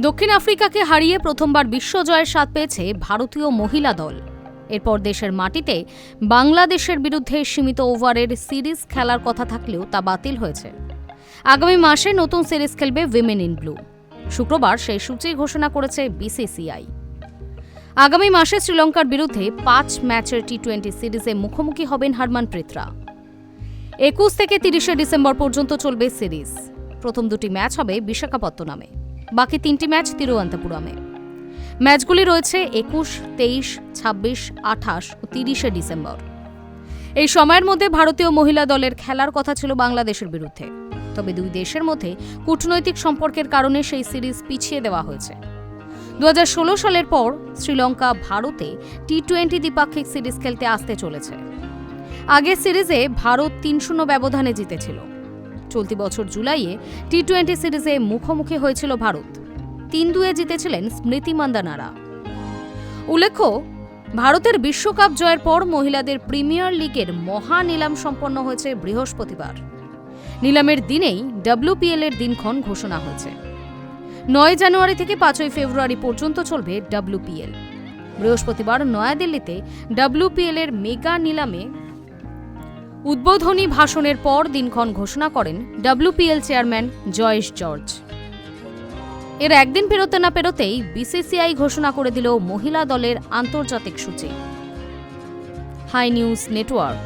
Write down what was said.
দক্ষিণ আফ্রিকাকে হারিয়ে প্রথমবার বিশ্বজয়ের স্বাদ পেয়েছে ভারতীয় মহিলা দল। এরপর দেশের মাটিতে বাংলাদেশের বিরুদ্ধে সীমিত ওভারের সিরিজ খেলার কথা থাকলেও তা বাতিল হয়েছে। আগামী মাসে নতুন সিরিজ খেলবে উইমেন ইন ব্লু। শুক্রবার সেই সূচি ঘোষণা করেছে বিসিসিআই। আগামী মাসে শ্রীলঙ্কার বিরুদ্ধে 5 ম্যাচের টি-20 সিরিজে মুখোমুখি হবেন হারমানপ্রীতরা। 21 থেকে 30 ডিসেম্বর পর্যন্ত চলবে সিরিজ। প্রথম দুটি ম্যাচ হবে বিশাখাপত্তনমে, বাকি 3টি ম্যাচ তিরুবনন্তপুরমে। ম্যাচগুলি রয়েছে 21, 23, 26, 28 ও 30 ডিসেম্বর। এই সময়ের মধ্যে ভারতীয় মহিলা দলের খেলার কথা ছিল বাংলাদেশের বিরুদ্ধে, তবে দুই দেশের মধ্যে কূটনৈতিক সম্পর্কের কারণে সেই সিরিজ পিছিয়ে দেওয়া হয়েছে। 2016 সালের পর শ্রীলঙ্কা ভারতে টি-20 দ্বিপাক্ষিক সিরিজ খেলতে আসতে চলেছে। আগের সিরিজে ভারত 3-0 ব্যবধানে জিতেছিল। চলতি বছর জুলাইয়ে টি-20 সিরিজে মুখোমুখি হয়েছিল ভারত। 3-2 জিতেছিলেন স্মৃতি মান্দানারা। উল্লেখ্য, ভারতের বিশ্বকাপ জয়ের পর মহিলাদের প্রিমিয়ার লিগের মহা নিলাম সম্পন্ন হয়েছে বৃহস্পতিবার। নিলামের দিনেই WPL এর দিনক্ষণ ঘোষণা হয়েছে। 9 জানুয়ারি থেকে 5 ফেব্রুয়ারি পর্যন্ত চলবে WPL। বৃহস্পতিবার নয়াদিল্লিতে WPL এর মেগা নিলামে উদ্বোধনী ভাষণের পর দিনক্ষণ ঘোষণা করেন WPL চেয়ারম্যান জয়েশ জর্জ। এর একদিন পেরোতে না পেরোতেই বিসিসিআই ঘোষণা করে দিল মহিলা দলের আন্তর্জাতিক সূচি। Hi News network.